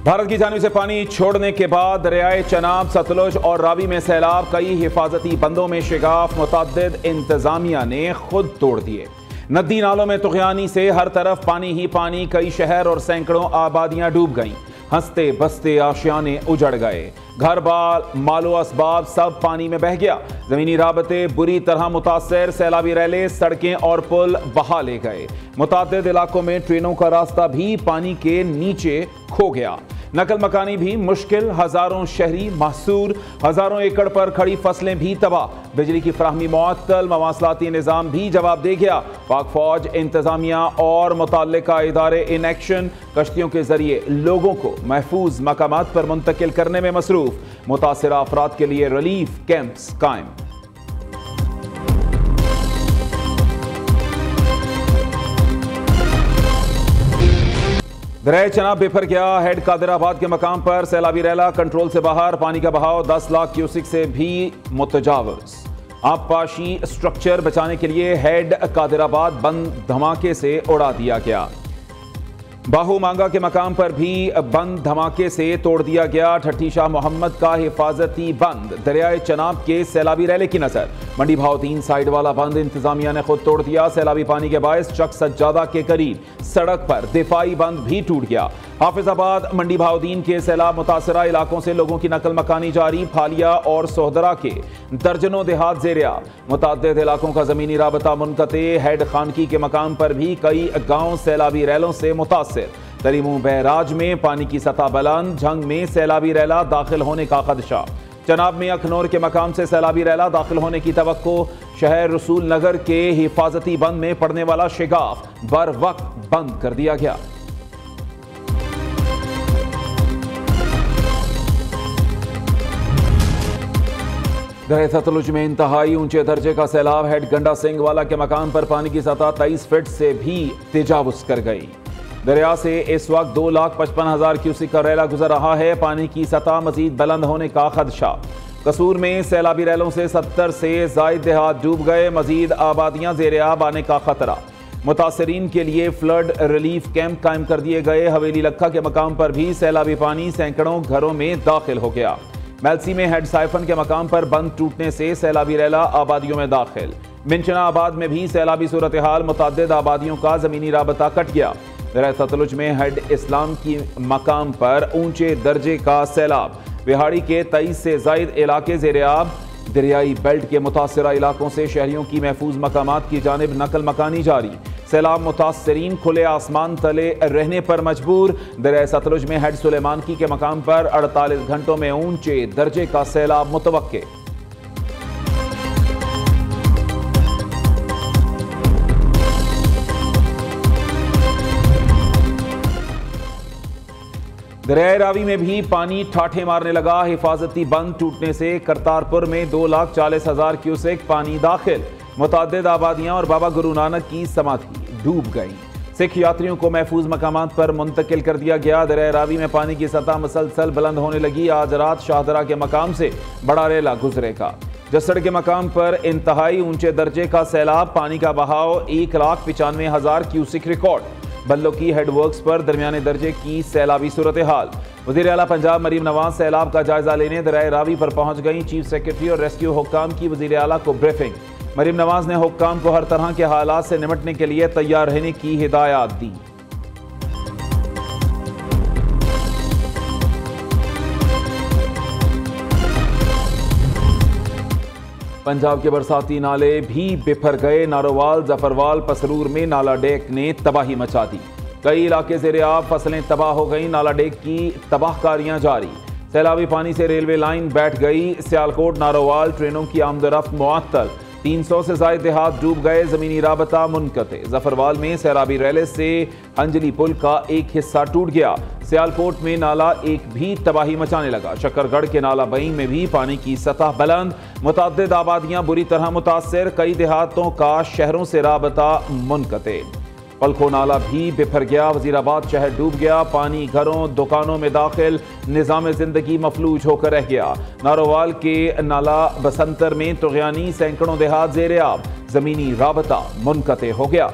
भारत की जानिब से पानी छोड़ने के बाद दरियाए चनाब, सतलुज और रावी में सैलाब, कई हिफाजती बंदों में शिगाफ मुतअद्दिद इंतजामिया ने खुद तोड़ दिए। नदी नालों में तुग़यानी से हर तरफ पानी ही पानी, कई शहर और सैकड़ों आबादियां डूब गईं। हंसते बसते आशियाने उजड़ गए, घर बार मालो असबाब सब पानी में बह गया। जमीनी राबते बुरी तरह मुतासर, सैलाबी रैले, सड़कें और पुल बहा ले गए। मुतादिद इलाकों में ट्रेनों का रास्ता भी पानी के नीचे खो गया। नकल मकानी भी मुश्किल, हजारों शहरी महसूर, हजारों एकड़ पर खड़ी फसलें भी तबाह, बिजली की फराहमी मुअत्तल, मवासलाती निज़ाम भी जवाब दे गया। पाक फौज, इंतजामिया और मुतल्लिका इदारे इन एक्शन, कश्तियों के जरिए लोगों को महफूज मकामात पर मुंतकिल करने में मसरूफ। मुतासिरा अफराद के लिए रिलीफ कैंप्स कायम। दरिया चनाब बेफर गया, हेड कादिराबाद के मकाम पर सैलाबी रैला कंट्रोल से बाहर, पानी का बहाव 10 लाख क्यूसिक से भी मुतजावज। आबपाशी स्ट्रक्चर बचाने के लिए हेड कादिराबाद बंद धमाके से उड़ा दिया गया। बाहू मांगा के मकाम पर भी बंद धमाके से तोड़ दिया गया। ठट्टी शाह मोहम्मद का हिफाजती बंद, दरियाए चनाब के सैलाबी रैले की नजर। मंडी भाव 3 साइड वाला बंद इंतजामिया ने खुद तोड़ दिया। सैलाबी पानी के बायस चक सज्जादा के करीब सड़क पर दिफाई बंद भी टूट गया। हाफिजाबाद मंडी भावदीन के सैलाब मुतासरा इलाकों से लोगों की नकल मकानी जारी। फालिया और सोहदरा के दर्जनों देहात ज़ेरिया, मुतअद्दिद इलाकों का जमीनी राबता मुनक़ते। हेड खानकी के मकाम पर भी कई गांव सैलाबी रैलों से मुतासर। तरीमू बैराज में पानी की सतह बुलंद, झंग में सैलाबी रैला दाखिल होने का खदशा। चनाब में अखनौर के मकाम से सैलाबी रैला दाखिल होने की तवक्को। शहर रसूल नगर के हिफाजती बंद में पड़ने वाला शिगाफ बर वक्त बंद कर दिया गया। दरिया सतलुज में इंतहाई ऊंचे दर्जे का सैलाब। हेड गंडा सिंह वाला के मकाम पर पानी की सतह 23 फीट से भी तजावुज कर गई। दरिया से इस वक्त 2,55,000 क्यूसिक का रैला गुजर रहा है। पानी की सतह मजीद बुलंद होने का खदशा। कसूर में सैलाबी रैलों से 70 से जायद देहात डूब गए, मजीद आबादियां ज़ेर आब आने का खतरा। मुतासरीन के लिए फ्लड रिलीफ कैंप कायम कर दिए गए। हवेली लखा के मकाम पर भी सैलाबी पानी सैकड़ों घरों में दाखिल हो गया। मेलसी में हेड साइफन के मकाम पर बंद टूटने से सैलाबी रैला आबादियों में दाखिल। मिंचना आबाद में भी सैलाबी सूरत हाल, मुतअद्दिद आबादियों का जमीनी राबता कट गया। दरिया सतलुज में हेड इस्लाम की मकाम पर ऊंचे दर्जे का सैलाब। बिहाड़ी के 23 से जायद इलाके ज़ेर आब। दरियाई बेल्ट के मुतासरा इलाकों से शहरियों की महफूज मकामात की जानिब नकल मकानी जारी। सैलाब मुतासरीन खुले आसमान तले रहने पर मजबूर। दरिया सतलुज में हेड सुलेमानकी के मकाम पर 48 घंटों में ऊंचे दर्जे का सैलाब मुतवक्के। दरिया रावी में भी पानी ठाठे मारने लगा। हिफाजती बंद टूटने से करतारपुर में 2,40,000 क्यूसेक पानी दाखिल। मुतअद्दिद आबादियां और बाबा गुरु नानक की समाधि डूब गई। सिख यात्रियों को महफूज मकामात पर मुंतकिल कर दिया गया। दरिया रावी में पानी की सतह मुसलसल बुलंद होने लगी। आज रात शाहदरा के मकाम से बड़ा रेला गुजरेगा। जसड़ के मकाम पर इंतहाई ऊंचे दर्जे का सैलाब। पानी का बहाव 1,95,000 क्यूसिक रिकॉर्ड। बल्लो की हेडवर्क्स पर दरमियाने दर्जे की सैलाबी सूरत हाल। वज़ीर आला पंजाब मरीम नवाज सैलाब का जायजा लेने दरिया रावी पर पहुंच गई। चीफ सेक्रेटरी और रेस्क्यू हुक्काम की वज़ीर आला को ब्रीफिंग। मरीम नवाज ने हुक्काम को हर तरह के हालात से निपटने के लिए तैयार रहने की हिदायत दी। पंजाब के बरसाती नाले भी बिफर गए। नारोवाल, जफरवाल, पसरूर में नाला डेक ने तबाही मचा दी। कई इलाके ज़ेर आब, फसलें तबाह हो गई। नाला डेक की तबाहकारियां जारी। सैलाबी पानी से रेलवे लाइन बैठ गई। सियालकोट नारोवाल ट्रेनों की आमदरफ्त मुअत्तल। 300 से ज्यादा देहात डूब गए, जमीनी राबता मुनक़ते। जफरवाल में सैलाबी रैले से अंजली पुल का एक हिस्सा टूट गया। सियालकोट में नाला एक भी तबाही मचाने लगा। शकरगढ़ के नाला बई में भी पानी की सतह बुलंद। मुतअद्दिद आबादियां बुरी तरह मुतासर। कई देहातों का शहरों से राबता मुनक़ते। पलखो नाला भी बिफर गया। वजीराबाद शहर डूब गया। पानी घरों दुकानों में दाखिल। निज़ाम जिंदगी मफलूज होकर रह गया। नारोवाल के नाला बसंतर में तुग़यानी, सैकड़ों देहात ज़ेर आब। जमीनी राबता मुनक़ते हो गया।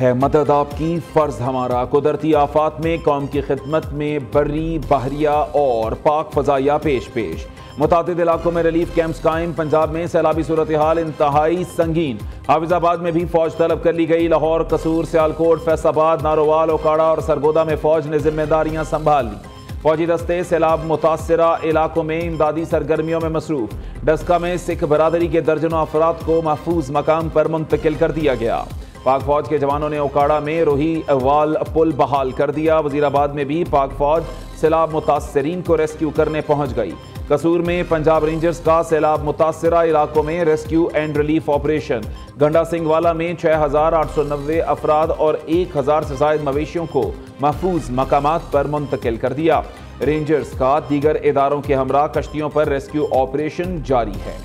है मदद आपकी, फर्ज हमारा। कुदरती आफात में कौम की खिदमत में बर्री, बहरिया और पाक फजाइया पेश। मुतादिद इलाकों में रिलीफ कैंप्स कायम। पंजाब में सैलाबी सूरत हाल इंतहाई संगीन। हाफिजाबाद में भी फौज तलब कर ली गई। लाहौर, कसूर, सियालकोट, फैसलाबाद, नारोवाल, ओकाड़ा और सरगोदा में फौज ने जिम्मेदारियां संभाल ली। फौजी दस्ते सैलाब मुतासरा इलाकों में इमदादी सरगर्मियों में मसरूफ। डस्का में सिख बरादरी के दर्जनों अफराद को महफूज मकाम पर मुंतकिल कर दिया गया। पाक फौज के जवानों ने ओकाड़ा में रोही वाल पुल बहाल कर दिया। वजीराबाद में भी पाक फौज सैलाब मुतासरीन को रेस्क्यू करने पहुंच गई। कसूर में पंजाब रेंजर्स का सैलाब मुतासरा इलाकों में रेस्क्यू एंड रिलीफ ऑपरेशन। गंडा सिंह वाला में 6,890 अफराद और 1,000 से ज्यादा मवेशियों को महफूज मकामात पर मुंतकिल कर दिया। रेंजर्स का दीगर इदारों के हमरा कश्तियों पर रेस्क्यू ऑपरेशन जारी है।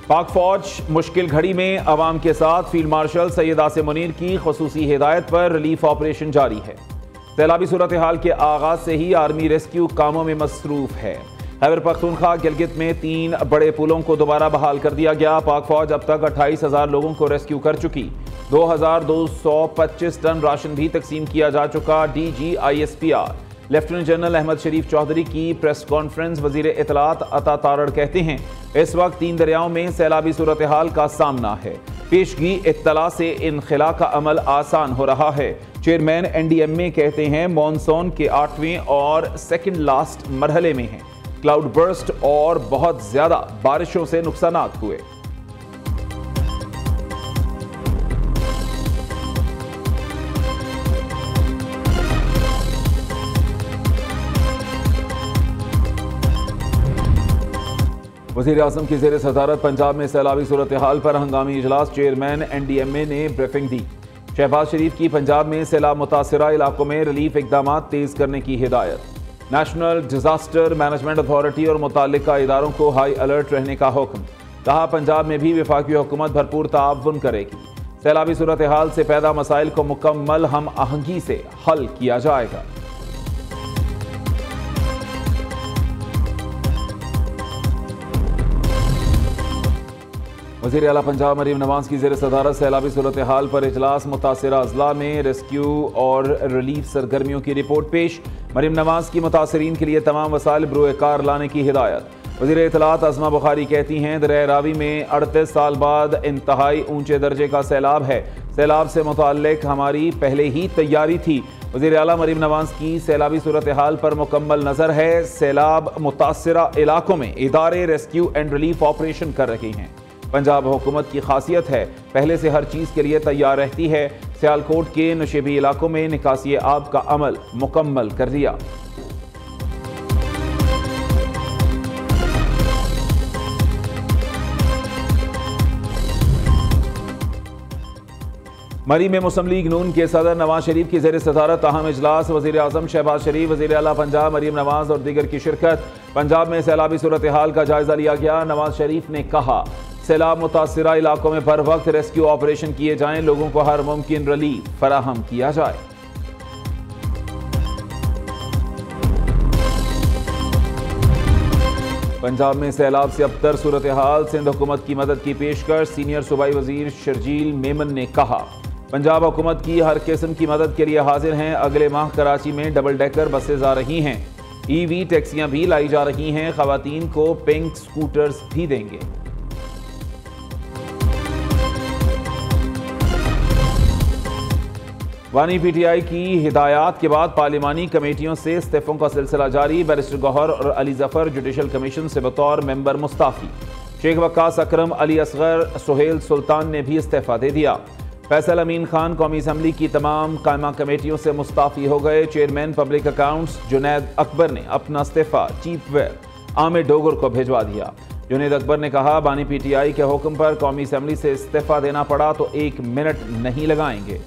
पाक फौज मुश्किल घड़ी में अवाम के साथ। फील्ड मार्शल सैयद आसिम मुनीर की खुसूसी हिदायत पर रिलीफ ऑपरेशन जारी है। सैलाबी सूरत हाल के आगाज से ही आर्मी रेस्क्यू कामों में मसरूफ है। खैबर पख्तूनख्वा गिलगित में 3 बड़े पुलों को दोबारा बहाल कर दिया गया। पाक फौज अब तक 28,000 लोगों को रेस्क्यू कर चुकी। 2,225 टन राशन भी तकसीम किया जा चुका। DGISPR लेफ्टिनेंट जनरल अहमद शरीफ चौधरी की प्रेस कॉन्फ्रेंस। वजीर इतलात अता तारड़ कहते हैं इस वक्त 3 दरियाओं में सैलाबी सूरत हाल का सामना है। पेशगी इत्तला से इनखला का अमल आसान हो रहा है। चेयरमैन NDMA कहते हैं मॉनसून के 8वें और सेकंड लास्ट मरहले में हैं। क्लाउड बर्स्ट और बहुत ज्यादा बारिशों से नुकसानात हुए। वज़ीर आज़म की ज़ेर सदारत पंजाब में सैलाबी सूरत हाल पर हंगामी इजलास। चेयरमैन NDMA ने ब्रीफिंग दी। शहबाज शरीफ की पंजाब में सैलाब मुतासरा इलाकों में रिलीफ इकदाम तेज करने की हिदायत। नेशनल डिजास्टर मैनेजमेंट अथॉरिटी और मुताल्लिका इदारों को हाई अलर्ट रहने का हुक्म। कहा पंजाब में भी वफाकी हुकूमत भरपूर ताउन करेगी। सैलाबी सूरत हाल से पैदा मसाइल को मुकम्मल हम आहंगी से हल किया जाएगा। वज़ीर आला पंजाब मरीम नवाज की ज़ेर सदारत सैलाबी सूरत हाल पर इजलास। मुतासरा अजला में रेस्क्यू और रिलीफ सरगर्मियों की रिपोर्ट पेश। मरीम नवाज की मुतासरीन के लिए तमाम वसाइल बरूए कार लाने की हिदायत। वज़ीर इत्तलात अज़मा बुखारी कहती हैं दरिया रावी में 38 साल बाद इंतहाई ऊंचे दर्जे का सैलाब है। सैलाब से मुताल्लिक हमारी पहले ही तैयारी थी। वज़ीर आला मरीम नवाज की सैलाबी सूरत हाल पर मुकम्मल नज़र है। सैलाब मुतासरा इलाकों में इदारे रेस्क्यू एंड रिलीफ ऑपरेशन कर रहे हैं। पंजाब हुकूमत की खासियत है पहले से हर चीज़ के लिए तैयार रहती है। सियालकोट के नशेबी इलाकों में निकासी आब का अमल मुकम्मल कर दिया। मरी में मुस्लिम लीग नून के सदर नवाज शरीफ की ज़ेर सदारत अहम इजलास। वज़ीर आज़म शहबाज शरीफ, वज़ीर आला पंजाब मरीम नवाज और दीगर की शिरकत। पंजाब में सैलाबी सूरत हाल का जायजा लिया गया। नवाज शरीफ ने कहा सैलाब मुतासरा इलाकों में बर वक्त रेस्क्यू ऑपरेशन किए जाएं, लोगों को हर मुमकिन रिलीफ फराहम किया जाए। पंजाब में सैलाब से अबतर सूरत हाल। सिंध हुकूमत की मदद की पेशकश। सीनियर सूबाई वजीर शर्जील मेमन ने कहा पंजाब हुकूमत की हर किस्म की मदद के लिए हाजिर हैं। अगले माह कराची में डबल डेकर बसेज आ रही हैं। EV टैक्सियां भी लाई जा रही हैं। खवातीन को पिंक स्कूटर्स भी देंगे। वानी PTI की हिदायत के बाद पार्लिमानी कमेटियों से इस्तीफों का सिलसिला जारी। बैरिस्टर गौहर और अली जफर जुडिशल कमीशन से बतौर मेंबर मुस्ताफी। शेख वक्कास अकरम, अली असगर, सुहेल सुल्तान ने भी इस्तीफा दे दिया। फैसल अमीन खान कौमी असम्बली की तमाम कायमा कमेटियों से मुस्ताफी हो गए। Chairman public accounts Junaid Akbar ने अपना इस्तीफा चीफ व्हिप आमिर डोगर को भिजवा दिया। जुनैद अकबर ने कहा बानी PTI के हुक्म पर कौमी असम्बली से इस्तीफा देना पड़ा तो 1 मिनट नहीं लगाएंगे।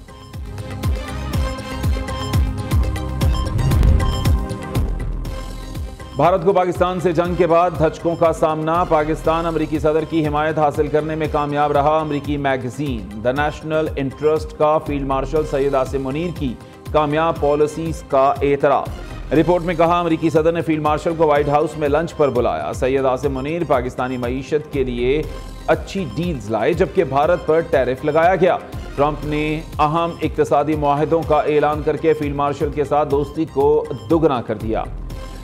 भारत को पाकिस्तान से जंग के बाद धचकों का सामना। पाकिस्तान अमरीकी सदर की हिमायत हासिल करने में कामयाब रहा। अमरीकी मैगजीन द नेशनल इंटरेस्ट का फील्ड मार्शल सैयद आसिम मुनीर की कामयाब पॉलिसीज का एतराफ। रिपोर्ट में कहा, अमेरिकी सदर ने फील्ड मार्शल को व्हाइट हाउस में लंच पर बुलाया। सैयद आसिम मुनीर पाकिस्तानी मईशत के लिए अच्छी डील्स लाए, जबकि भारत पर टैरिफ लगाया गया। ट्रंप ने अहम इक्तिसादी मुआहदों का ऐलान करके फील्ड मार्शल के साथ दोस्ती को दुगना कर दिया।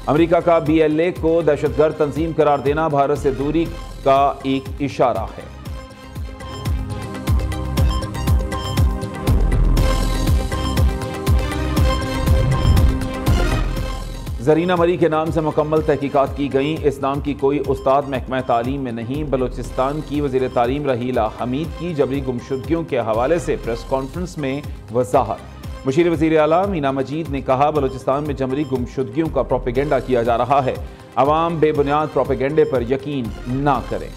अमेरिका का BLA को दहशतगर्द तंजीम करार देना भारत से दूरी का एक इशारा है। जरीना मरी के नाम से मुकम्मल तहकीकात की गई। इस नाम की कोई उस्ताद महकमा तालीम में नहीं। बलोचिस्तान की वज़ीर तालीम रहीला हमीद की जबरी गुमशुदगियों के हवाले से प्रेस कॉन्फ्रेंस में वजाहत। मुशीर वज़ीर आला मीना मजीद ने कहा, बलोचिस्तान में जबरी गुमशुदगियों का प्रोपेगेंडा किया जा रहा है। अवाम बेबुनियाद प्रोपेगेंडे पर यकीन ना करें।